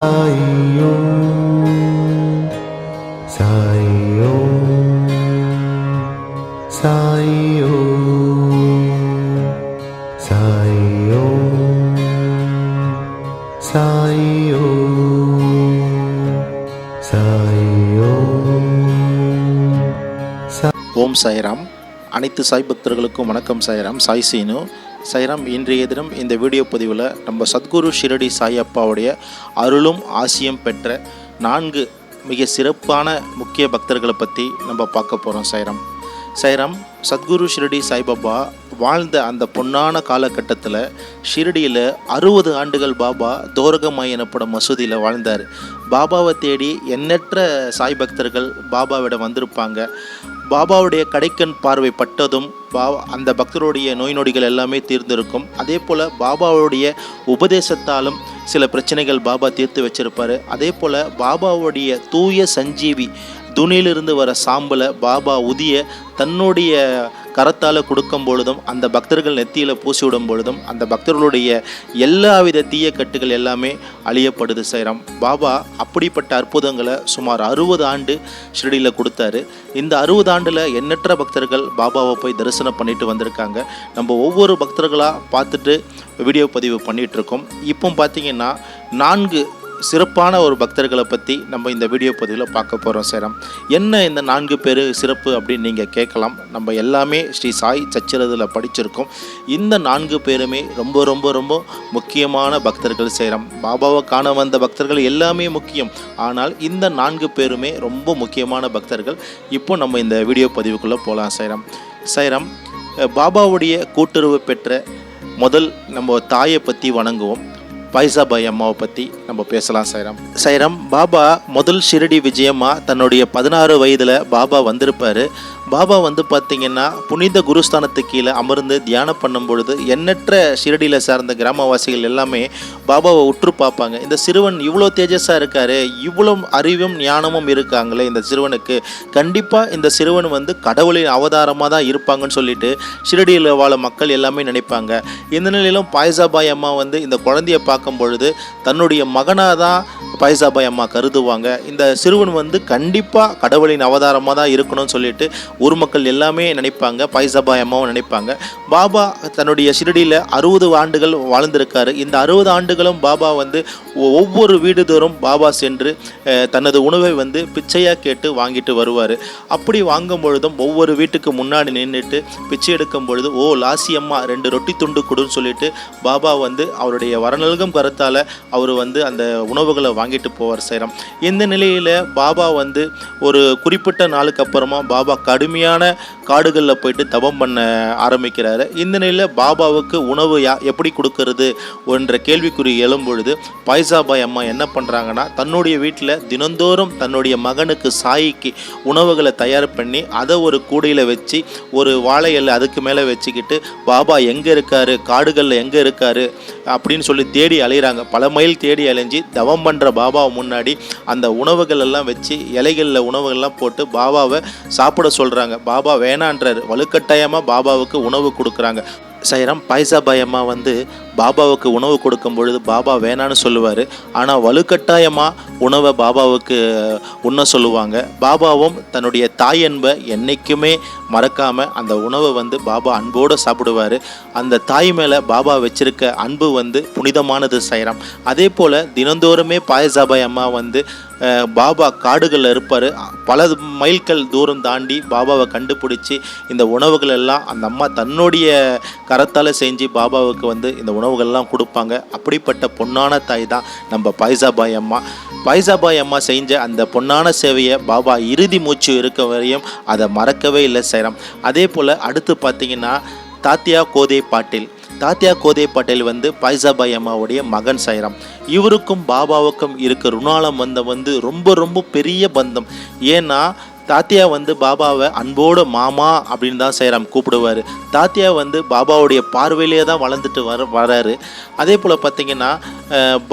Sai Om, Sai Om, Sai Om, Sai Om, Sai Om, Sai Om. ஓம் சாய்ராம். அனைத்து சாய் பக்தர்களுக்கும் வணக்கம். சாய்ராம், சாய் சீனு. சாய்ராம், இன்றைய தினம் இந்த வீடியோ பதிவில் நம்ம சத்குரு ஷிரடி சாய் அப்பாவுடைய அருளும் ஆசியம் பெற்ற 4 மிக சிறப்பான முக்கிய பக்தர்களை பற்றி நம்ம பார்க்க போகிறோம். சாய்ராம், சாய்ராம், சத்குரு ஷிரடி சாய்பாபா வாழ்ந்த அந்த பொன்னான காலகட்டத்தில் ஷிரடியில் 60 ஆண்டுகள் பாபா தோரகமாய் எனப்படும் மசூதியில் வாழ்ந்தார். பாபாவை தேடி எண்ணற்ற சாய் பக்தர்கள் பாபாவிடம் வந்திருப்பாங்க. பாபாவுடைய கடைக்கண் பார்வை பட்டதும் அந்த பக்தருடைய நோய் நொடிகள் எல்லாமே தீர்ந்திருக்கும். அதே போல் பாபாவுடைய உபதேசத்தாலும் சில பிரச்சனைகள் பாபா தீர்த்து வச்சிருப்பார். அதே போல் பாபாவுடைய தூய சஞ்சீவி துணியிலிருந்து வர சாம்பலை பாபா உதிய தன்னுடைய கரத்தால் கொடுக்கும் பொழுதும் அந்த பக்தர்கள் நெத்தியில் பூசி விடும் பொழுதும் அந்த பக்தர்களுடைய எல்லாவித தீய கட்டுகள் எல்லாமே அழியப்படுது. சாய்ராம், பாபா அப்படிப்பட்ட அற்புதங்களை சுமார் 60 ஆண்டு ஷிரடியில் கொடுத்தாரு. இந்த 60 ஆண்டில் எண்ணற்ற பக்தர்கள் பாபாவை போய் தரிசனம் பண்ணிட்டு வந்திருக்காங்க. நம்ம ஒவ்வொரு பக்தர்களாக பார்த்துட்டு வீடியோ பதிவு பண்ணிகிட்ருக்கோம். இப்போ பார்த்திங்கன்னா 4 சிறப்பான ஒரு பக்தர்களை பற்றி நம்ம இந்த வீடியோ பதிவில் பார்க்க போகிறோம். சாய்ராம், என்ன இந்த 4 பேர் சிறப்பு அப்படின்னு நீங்கள் கேட்கலாம். நம்ம எல்லாமே ஸ்ரீ சாய் சச்சரதில் படிச்சிருக்கோம். இந்த 4 பேருமே ரொம்ப ரொம்ப ரொம்ப முக்கியமான பக்தர்கள். சாய்ராம், பாபாவை காண வந்த பக்தர்கள் எல்லாமே முக்கியம். ஆனால் இந்த 4 பேருமே ரொம்ப முக்கியமான பக்தர்கள். இப்போ நம்ம இந்த வீடியோ பதிவுக்குள்ளே போகலாம். சாய்ராம், சாய்ராம், பாபாவுடைய கூட்டுறவு பெற்ற முதல் நம்ம தாயை பற்றி வணங்குவோம். பைசாபாய் அம்மாவை பற்றி நம்ம பேசலாம். சாய்ராம், சாய்ராம், பாபா முதல் ஷிரடி விஜயமாக தன்னுடைய 16 வயதில் பாபா வந்திருப்பார். பாபா வந்து பார்த்திங்கன்னா புனித குருஸ்தானத்துக்கு கீழே அமர்ந்து தியானம் பண்ணும் பொழுது எண்ணற்ற ஷிரடியில் சார்ந்த கிராமவாசிகள் எல்லாமே பாபாவை உற்று பார்ப்பாங்க. இந்த சிறுவன் இவ்வளோ தேஜஸாக இருக்கார், இவ்வளோ அறிவும் ஞானமும் இருக்காங்களே, இந்த சிறுவனுக்கு கண்டிப்பாக இந்த சிறுவன் வந்து கடவுளின் அவதாரமாக தான் இருப்பாங்கன்னு சொல்லிட்டு ஷிரடியில் வாழ மக்கள் எல்லாமே நினைப்பாங்க. இந்த நிலையிலும் பைசாபாய் அம்மா வந்து இந்த குழந்தைய பார்க்கும் பொழுது தன்னுடைய மகனாக தான் பைசாபாய் அம்மா கருதுவாங்க. இந்த சிறுவன் வந்து கண்டிப்பாக கடவுளின் அவதாரமாக தான் இருக்கணும்னு சொல்லிட்டு ஊர் மக்கள் எல்லாமே நினைப்பாங்க. பைசாபாய் அம்மாவும் நினைப்பாங்க. பாபா தன்னுடைய ஷிரடியில் 60 ஆண்டுகள் வாழ்ந்திருக்காரு. இந்த 60 ஆண்டுகளும் பாபா வந்து ஒவ்வொரு வீடு தோறும் பாபா சென்று தனது உணவை வந்து பிச்சையாக கேட்டு வாங்கிட்டு வருவார். அப்படி வாங்கும் பொழுதும் ஒவ்வொரு வீட்டுக்கு முன்னாடி நின்றுட்டு பிச்சை எடுக்கும் பொழுது, ஓ லாசி அம்மா 2 ரொட்டி துண்டு கொடுன்னு சொல்லிட்டு பாபா வந்து அவருடைய வரநல்கும் கருத்தால் அவர் வந்து அந்த உணவுகளை வாங்கிட்டு போவார். சாய்ராம், இந்த நிலையில் பாபா வந்து ஒரு குறிப்பிட்ட நாளுக்கு அப்புறமா பாபா கடுமையான காடுகளில் போயிட்டு தபம் பண்ண ஆரம்பிக்கிறாரு. இந்த நிலையில் பாபாவுக்கு உணவு எப்படி கொடுக்கறது என்ற கேள்விக்குறி எழும்பொழுது பைசாபாய் அம்மா என்ன பண்ணுறாங்கன்னா, தன்னுடைய வீட்டில் தினந்தோறும் தன்னுடைய மகனுக்கு சாய்க்கு உணவுகளை தயார் பண்ணி அதை ஒரு கூடையில் வச்சு ஒரு வாழை இலை அதுக்கு மேலே வச்சுக்கிட்டு பாபா எங்கே இருக்காரு, காடுகளில் எங்கே இருக்காரு அப்படின்னு சொல்லி தேடி அலைகிறாங்க. பல மைல் தேடி அலைஞ்சி தவம் பண்ணுற பாபாவை முன்னாடி அந்த உணவுகள் எல்லாம் வச்சு இலைகளில் உணவுகள்லாம் போட்டு பாபாவை சாப்பிட சொல்கிறாங்க. பாபா வேணான்றார். வலுக்கட்டாயமாக பாபாவுக்கு உணவு கொடுக்குறாங்க. சாய்ராம், பைசாபாய் அம்மா வந்து பாபாவுக்கு உணவு கொடுக்கும் பொழுது பாபா வேணான்னு சொல்லுவார். ஆனால் வலுக்கட்டாயமாக உணவை பாபாவுக்கு உண்ண சொல்லுவாங்க. பாபாவும் தன்னுடைய தாய் அன்பை என்றைக்குமே மறக்காமல் அந்த உணவை வந்து பாபா அன்போடு சாப்பிடுவார். அந்த தாய் மேலே பாபா வச்சிருக்க அன்பு வந்து புனிதமானது. சாய்ராம், அதே போல் தினந்தோறுமே பைசாபாய் அம்மா வந்து பாபா காடுகளில் இருப்பார். பல மைல்கள் தூரம் தாண்டி பாபாவை கண்டுபிடிச்சி இந்த உணவுகள் எல்லாம் அந்த அம்மா தன்னுடைய கரத்தால் செஞ்சு பாபாவுக்கு வந்து இந்த உணவுகள்லாம் கொடுப்பாங்க. அப்படிப்பட்ட பொன்னான தாய் தான் நம்ம பைசாபாய் அம்மா. பைசாபாய் அம்மா செஞ்ச அந்த பொன்னான சேவையை பாபா இறுதி மூச்சு இருக்க வரையும் அதை மறக்கவே இல்லை. சாய்ராம், அதே போல் அடுத்து பார்த்திங்கன்னா தாத்தியா கோதே பாட்டில். தாத்தியா கோதே பட்டேல் வந்து பைசாபாய் அம்மாவுடைய மகன். சாய்ராம், இவருக்கும் பாபாவுக்கும் இருக்க ருணாலம் வந்து ரொம்ப ரொம்ப பெரிய பந்தம். ஏன்னா தாத்தியா வந்து பாபாவை அன்போடு மாமா அப்படின்னு தான் சைராம் கூப்பிடுவார். தாத்தியா வந்து பாபாவுடைய பார்வையிலே தான் வளர்ந்துட்டு வராரு. அதே போல் பார்த்திங்கன்னா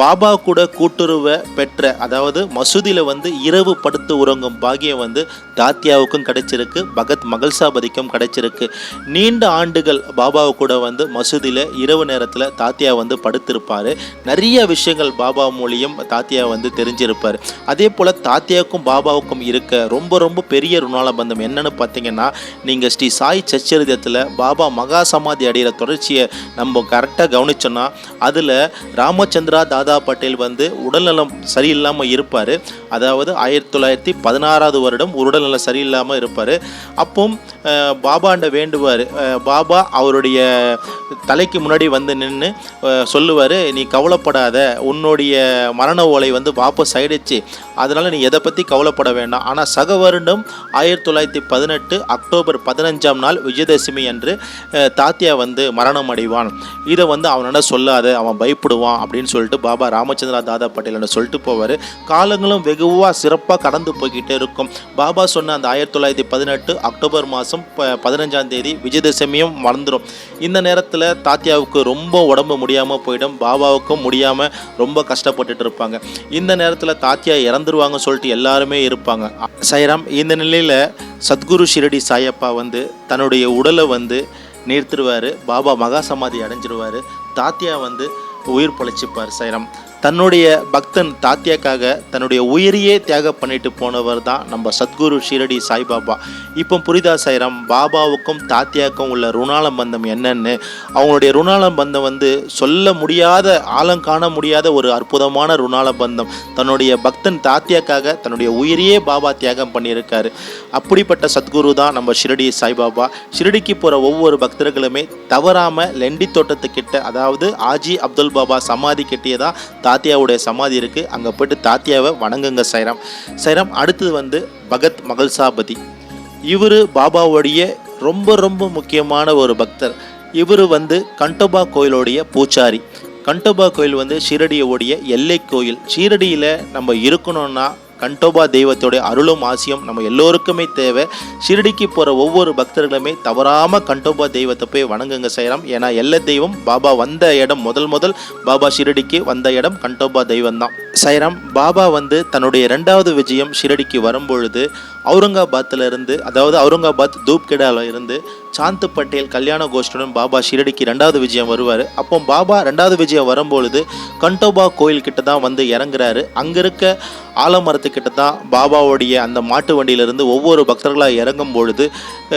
பாபா கூட கூட்டுறவை பெற்ற, அதாவது மசூதியில் வந்து இரவு படுத்து உறங்கும் பாக்கியம் வந்து தாத்தியாவுக்கும் கிடைச்சிருக்கு, பகத் மகள்சாபதிக்கும் கிடைச்சிருக்கு. நீண்ட ஆண்டுகள் பாபாவு கூட வந்து மசூதியில் இரவு நேரத்தில் தாத்தியா வந்து படுத்திருப்பார். நிறைய விஷயங்கள் பாபா மூலியம் தாத்தியா வந்து தெரிஞ்சிருப்பார். அதே போல் தாத்தியாவுக்கும் பாபாவுக்கும் இருக்க ரொம்ப ரொம்ப பெரிய ருணால பந்தம் என்னன்னு பார்த்தீங்கன்னா, நீங்கள் ஸ்ரீ சாய் சச்சரிதத்தில் பாபா மகா சமாதி அடைகிற தொடர்ச்சியை நம்ம கரெக்டாக கவனிச்சோன்னா, அதில் ராமச்சந்திரா தாதா பட்டேல் வந்து உடல்நலம் சரியில்லாமல் இருப்பார். அதாவது 1916 வருடம் உடல்நலம் சரியில்லாமல் இருப்பார். அப்போ பாபாண்ட வேண்டுவார். பாபா அவருடைய தலைக்கு முன்னாடி வந்து நின்று சொல்லுவார், நீ கவலைப்படாத, உன்னுடைய மரண ஓலை வந்து வாபஸ் ஆயிடுச்சு, அதனால் நீ எதை பற்றி கவலைப்பட வேண்டாம். ஆனால் சக வருடம் 1918 அக்டோபர் 15ஆம் நாள் விஜயதசமி அன்று தாத்தியா வந்து மரணம் அடைவான். இதை வந்து அவனோட சொல்லாத, அவன் பயப்படுவான் அப்படின்னு சொல்லிட்டு பாபா ராமச்சந்திரா தாதா பட்டேல் சொல்லிட்டு போவார். காலங்களும் வெகுவாக சிறப்பாக கடந்து போய்கிட்டே இருக்கும். பாபா சொன்ன அந்த 1918 அக்டோபர் மாதம் 15ஆம் தேதி விஜயதசமியும் மறந்துடும். இந்த நேரத்தில் தாத்தியாவுக்கு ரொம்ப உடம்பு முடியாமல் போயிடும், பாபாவுக்கும் முடியாமல் ரொம்ப கஷ்டப்பட்டுட்டு இருப்பாங்க. இந்த நேரத்தில் தாத்தியா இறந்துருவாங்கன்னு சொல்லிட்டு எல்லாருமே இருப்பாங்க. சைராம் இந்த நிலையில் சத்குரு ஷிரடி சாயப்பா வந்து தன்னுடைய உடலை வந்து நிறுத்திடுவார். பாபா மகா சமாதி அடைஞ்சிடுவார். தாத்தியா வந்து உயிர் பழிச்சிப்பார். சைராம் தன்னுடைய பக்தன் தாத்தியாக்காக தன்னுடைய உயிரையே தியாகம் பண்ணிட்டு போனவர் தான் நம்ம சத்குரு ஷிரடி சாய்பாபா. இப்போ புரிதா சைராம் பாபாவுக்கும் தாத்தியாவுக்கும் உள்ள ருணால பந்தம் என்னன்னு? அவங்களுடைய ருணால பந்தம் வந்து சொல்ல முடியாத, ஆழங்காண முடியாத ஒரு அற்புதமான ருணால பந்தம். தன்னுடைய பக்தன் தாத்தியாக்காக தன்னுடைய உயிரையே பாபா தியாகம் பண்ணியிருக்காரு. அப்படிப்பட்ட சத்குரு தான் நம்ம ஷிரடி சாய்பாபா. ஷிரடிக்கு போகிற ஒவ்வொரு பக்தர்களுமே தவறாமல் லெண்டி தோட்டத்துக்கிட்ட, அதாவது ஆஜி அப்துல் பாபா சமாதி கிட்டே தான் தாத்தியாவுடைய சமாதி இருக்குது, அங்கே போய்ட்டு தாத்தியாவை வணங்குங்க சைராம். சைராம் அடுத்தது வந்து பகத் மகள்சாபதி. இவர் பாபாவுடைய ரொம்ப ரொம்ப முக்கியமான ஒரு பக்தர். இவர் வந்து கண்டோபா கோயிலுடைய பூச்சாரி. கண்டோபா கோயில் வந்து ஷிரடியோடைய எல்லை கோயில். ஷிரடியில் நம்ம இருக்கணும்னா கண்டோபா தெய்வத்தோடைய அருளும் ஆசியம் நம்ம எல்லோருக்குமே தேவை. ஷிரடிக்கு போகிற ஒவ்வொரு பக்தர்களுமே தவறாமல் கண்டோபா தெய்வத்தை போய் வணங்குங்க சைராம். ஏன்னா எல்லா தெய்வம் பாபா வந்த இடம், முதல் பாபா ஷிரடிக்கு வந்த இடம் கண்டோபா தெய்வம் தான். சைராம் பாபா வந்து தன்னுடைய 2வது விஜயம் ஷிரடிக்கு வரும்பொழுது அவுரங்காபாத்தில் இருந்து, அதாவது அவுரங்காபாத் தூப்கெடாவில் இருந்து சாந்து பட்டேல் கல்யாண கோஷ்டுடன் பாபா ஷிரடிக்கு 2வது விஜயம் வருவார். அப்போ பாபா 2வது விஜயம் வரும்பொழுது கண்டோபா கோயில்கிட்ட தான் வந்து இறங்குறாரு. அங்கே இருக்க ஆலமரத்துக்கிட்ட தான் பாபாவுடைய அந்த மாட்டு வண்டியிலிருந்து ஒவ்வொரு பக்தர்களாக இறங்கும் பொழுது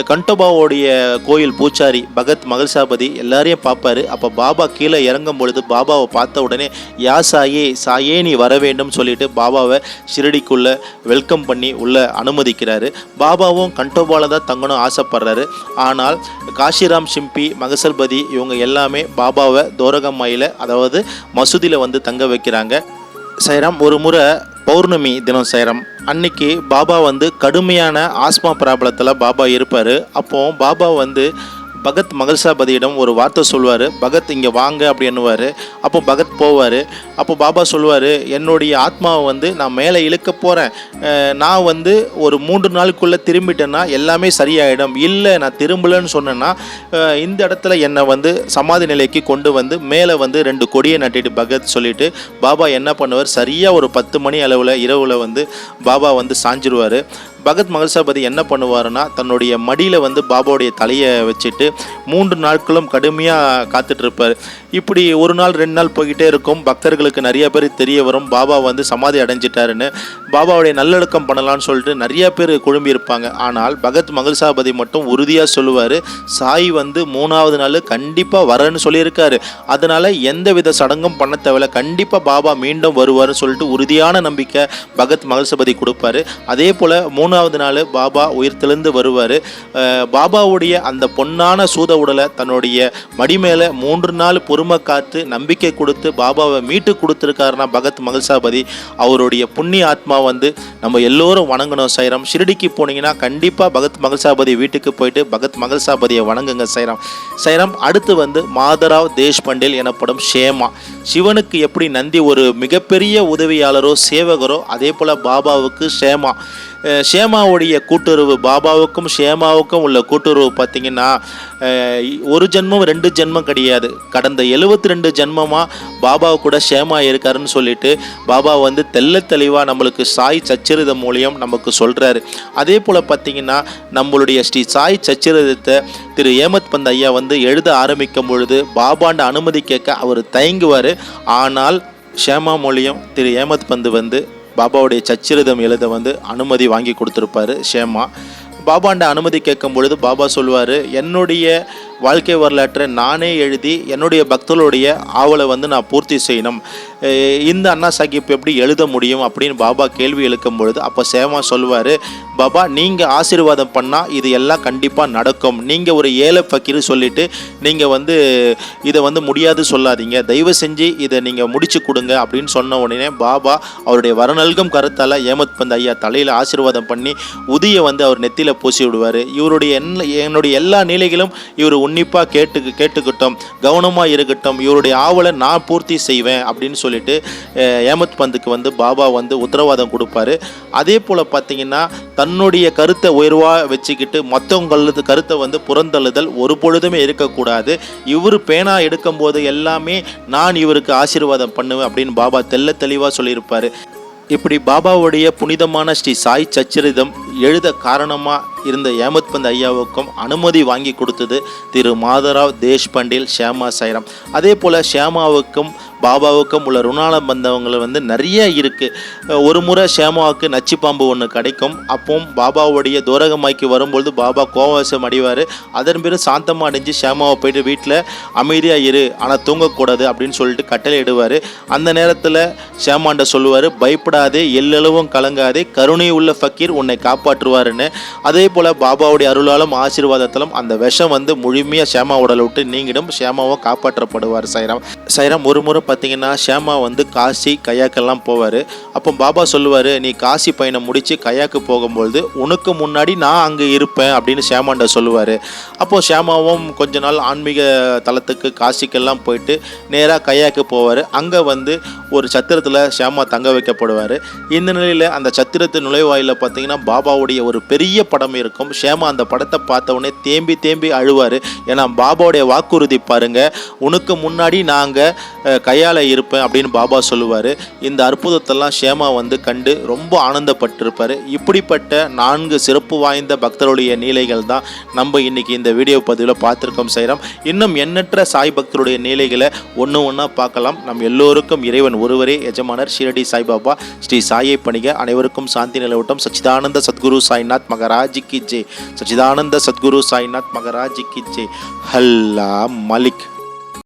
கண்டோபாவுடைய கோயில் பூச்சாரி பகத் மகள்சாபதி எல்லாரையும் பார்ப்பாரு. அப்போ பாபா கீழே இறங்கும் பொழுது பாபாவை பார்த்த உடனே யா சாயே நீ வர வேண்டும் சொல்லிட்டு பாபாவை ஷிரடிக்குள்ளே வெல்கம் பண்ணி உள்ளே அனுமதிக்கிறாரு. பாபாவும் கண்டோபாவில் தான் தங்கணும் ஆசைப்படுறாரு. ஆனால் காஷிராம் ஷிம்பி மகசல்பதி இவங்க எல்லாமே பாபாவை தோரகம்மாயில், அதாவது மசூதியில் வந்து தங்க வைக்கிறாங்க. சைராம் ஒரு முறை பௌர்ணமி தினம் சைராம் அன்னைக்கு பாபா வந்து கடுமையான ஆஸ்மா ப்ராப்ளத்தில் பாபா இருப்பார். அப்போது பாபா வந்து பகத் மகள்சாபதியிடம் ஒரு வார்த்தை சொல்லுவார், பகத் இங்கே வாங்க அப்படின்னுவார். அப்போ பகத் போவார். அப்போ பாபா சொல்லுவார், என்னுடைய ஆத்மாவை வந்து நான் மேலே இழுக்க போகிறேன், நான் வந்து ஒரு 3 நாளுக்குள்ளே திரும்பிட்டேன்னா எல்லாமே சரியாயிடும், இல்லை நான் திரும்பலன்னு சொன்னேன்னா இந்த இடத்துல என்னை வந்து சமாதி நிலைக்கு கொண்டு வந்து மேலே வந்து 2 கொடியை நட்டிட்டு பகத் சொல்லிவிட்டு பாபா என்ன பண்ணுவார், சரியாக ஒரு 10 மணி அளவில் இரவில் வந்து பாபா வந்து சாஞ்சிருவார். பகத் மகள்சாபதி என்ன பண்ணுவாருன்னா தன்னுடைய மடியில் வந்து பாபாவுடைய தலையை வச்சுட்டு 3 நாட்களும் கடுமையாக காத்துட்ருப்பார். இப்படி 1 நாள் 2 நாள் போய்கிட்டே இருக்கும். பக்தர்களுக்கு நிறைய பேர் தெரிய வரும் பாபா வந்து சமாதி அடைஞ்சிட்டாருன்னு. பாபாவுடைய நல்லடக்கம் பண்ணலான்னு சொல்லிட்டு நிறைய பேர் குழும்பி இருப்பாங்க. ஆனால் பகத் மகள்சாபதி மட்டும் உறுதியாக சொல்லுவார், சாய் வந்து 3வது நாள் கண்டிப்பாக வரேன்னு சொல்லியிருக்காரு, அதனால் எந்த வித சடங்கும் பண்ண தேவையில்ல, கண்டிப்பாக பாபா மீண்டும் வருவார்னு சொல்லிட்டு உறுதியான நம்பிக்கை பகத் மகள்சாபதி கொடுப்பாரு. அதே போல் 3வது நாள் பாபா உயிர் தெளிந்து வருவார். பாபாவுடைய அந்த பொன்னான சூத உடலை தன்னுடைய மடி மேலே 3 நாள் பொறுமை காத்து நம்பிக்கை கொடுத்து பாபாவை மீட்டு கொடுத்துருக்காருன்னா பகத் மகள்சாபதி அவருடைய புண்ணிய ஆத்மா வந்து நம்ம எல்லோரும் வணங்கணும் சைராம். ஷிரடிக்கு போனீங்கன்னா கண்டிப்பாக பகத் மகள்சாபதி வீட்டுக்கு போயிட்டு பகத் மகள்சாபதியை வணங்குங்க சைராம். சைராம் அடுத்து வந்து மாதராவ் தேஷ்பண்டேல் எனப்படும் ஷேமா. சிவனுக்கு எப்படி நந்தி ஒரு மிகப்பெரிய உதவியாளரோ சேவகரோ அதே போல் பாபாவுக்கு ஷேமா. ஷேமாவுடைய கூட்டுறவு, பாபாவுக்கும் ஷேமாவுக்கும் உள்ள கூட்டுறவு பார்த்திங்கன்னா ஒரு ஜென்மம் 2 ஜென்மம் கிடையாது. கடந்த 72 ஜென்மமாக பாபா கூட ஷேமா இருக்காருன்னு சொல்லிட்டு பாபா வந்து தெள்ள தெளிவாக நம்மளுக்கு சாய் சச்சரிதம் மூலியம் நமக்கு சொல்கிறாரு. அதே போல் பார்த்திங்கன்னா நம்மளுடைய ஸ்ரீ சாய் சச்சரிதத்தை திரு ஏமத் பந்த் ஐயா வந்து எழுத ஆரம்பிக்கும் பொழுது பாபாண்ட அனுமதி கேட்க அவர் தயங்குவார். ஆனால் ஷேமா மூலியம் திரு ஏமத் பந்த் வந்து பாபாவுடைய சச்சரிதம் எழுத வந்து அனுமதி வாங்கி கொடுத்துருப்பாரு ஷேமா. பாபாண்ட அனுமதி கேட்கும் பொழுது பாபா சொல்லுவார், என்னுடைய வாழ்க்கை வரலாற்றை நானே எழுதி என்னுடைய பக்தர்களுடைய ஆவலை வந்து நான் பூர்த்தி செய்யணும், இந்த அண்ணா சாஹிப் எப்படி எழுத முடியும் அப்படின்னு பாபா கேள்வி எழுக்கும் பொழுது அப்போ ஷேமா சொல்லுவார், பாபா நீங்கள் ஆசீர்வாதம் பண்ணால் இது எல்லாம் கண்டிப்பாக நடக்கும். நீங்கள் ஒரு ஏழை ஃபக்கீர் சொல்லிவிட்டு நீங்கள் வந்து இதை வந்து முடியாது சொல்லாதீங்க, தயவு செஞ்சு இதை நீங்கள் முடிச்சு கொடுங்க அப்படின்னு சொன்ன உடனே பாபா அவருடைய வரநல்கும் கருத்தால் ஏமத் பந்த் ஐயா தலையில் ஆசீர்வாதம் பண்ணி உதியை வந்து அவர் நெத்தியில் பூசி விடுவார். இவருடைய என்னுடைய எல்லா நிலைகளும் இவர் உன்னிப்பாக கேட்டுக்கிட்டோம், கவனமாக இருக்கட்டும், இவருடைய ஆவலை நான் பூர்த்தி செய்வேன் அப்படின்னு சொல்லிட்டு ஏமத் பந்துக்கு வந்து பாபா வந்து உத்தரவாதம் கொடுப்பாரு. அதே போல் பார்த்தீங்கன்னா தன்னுடைய கருத்தை உயர்வாக வச்சுக்கிட்டு மற்றவங்களது கருத்தை வந்து புறந்தள்ளுதல் ஒரு பொழுதுமே இருக்கக்கூடாது. இவர் பேனா எடுக்கும்போது எல்லாமே நான் இவருக்கு ஆசீர்வாதம் பண்ணுவேன் அப்படின்னு பாபா தெள்ள தெளிவாக சொல்லியிருப்பார். இப்படி பாபாவுடைய புனிதமான ஸ்ரீ சாய் சச்சரிதம் எழுத காரணமாக இருந்த ஏமத் பந்த் ஐயாவுக்கும் அனுமதி வாங்கி கொடுத்தது திரு மாதராவ் தேஷ்பண்டில் ஷேமா சாய்ராம். அதே போல் ஷேமாவுக்கும் பாபாவுக்கும் உள்ள ருணால பந்தவங்களை வந்து நிறைய இருக்குது. ஒரு முறை ஷேமாவுக்கு நச்சுப்பாம்பு ஒன்று கிடைக்கும். அப்போ பாபாவுடைய தூரகமாய்க்கு வரும்பொழுது பாபா கோவசம் அடைவார். அதன் பிறகு சாந்தமாக அடைஞ்சு ஷேமாவை போயிட்டு வீட்டில் அமைதியாக இரு, ஆனால் தூங்கக்கூடாது அப்படின்னு சொல்லிட்டு கட்டளை இடுவார். அந்த நேரத்தில் ஷேமாண்ட சொல்லுவார், பயப்படாதே, எல்லளவும் கலங்காதே, கருணை உள்ள ஃபக்கீர் உன்னை காப்பாற்றுவாருன்னு. அதே போல் பாபாவுடைய அருளாலும் ஆசீர்வாதத்திலும் அந்த விஷம் வந்து முழுமையாக ஷேமா உடலை விட்டு நீங்கிடும். ஷேமாவும் காப்பாற்றப்படுவார் சாய்ராம். ஒரு முறை பார்த்தீங்கன்னா ஷேமா வந்து காசி கயாக்கெல்லாம் போவார். அப்போ பாபா சொல்லுவார், நீ காசி பயணம் முடித்து கயாக்கு போகும்பொழுது உனக்கு முன்னாடி நான் அங்கே இருப்பேன் அப்படின்னு ஷேமாண்ட சொல்லுவார். அப்போது ஷேமாவும் கொஞ்ச நாள் ஆன்மீக தலத்துக்கு காசிக்கெல்லாம் போயிட்டு நேராக கயாக்கு போவார். அங்கே வந்து ஒரு சத்திரத்தில் ஷேமா தங்க வைக்கப்படுவார். இந்த நிலையில் அந்த சத்திரத்து நுழைவாயில் பார்த்தீங்கன்னா பாபாவுடைய ஒரு பெரிய படம் இருக்கும். ஷேமா அந்த படத்தை பார்த்த உடனே தேம்பி அழுவார். ஏன்னா பாபாவுடைய வாக்குறுதி பாருங்க, உனக்கு முன்னாடி நாங்கள் கையால் இருப்பேன் அப்படின்னு பாபா சொல்லுவார். இந்த அற்புதத்தெல்லாம் ஷேமா வந்து கண்டு ரொம்ப ஆனந்தப்பட்டிருப்பார். இப்படிப்பட்ட 4 சிறப்பு வாய்ந்த பக்தருடைய நீலைகள் தான் நம்ம இன்னைக்கு இந்த வீடியோ பதிவில் பார்த்துருக்கோம் சாய்ராம். இன்னும் எண்ணற்ற சாய் பக்தருடைய நீலைகளை ஒன்றா பார்க்கலாம். நம் எல்லோருக்கும் இறைவன் ஒருவரே எஜமானர் ஷிரடி சாய்பாபா. ஸ்ரீ சாயை பணிக, அனைவருக்கும் சாந்தி நிலவட்டும். சச்சிதானந்த சத்குரு சாய்நாத் மகராஜ் கி ஜெய். சச்சிதானந்த சத்குரு சாய்நாத் மகராஜ் கி ஜெய். ஹல்லா மலிக்.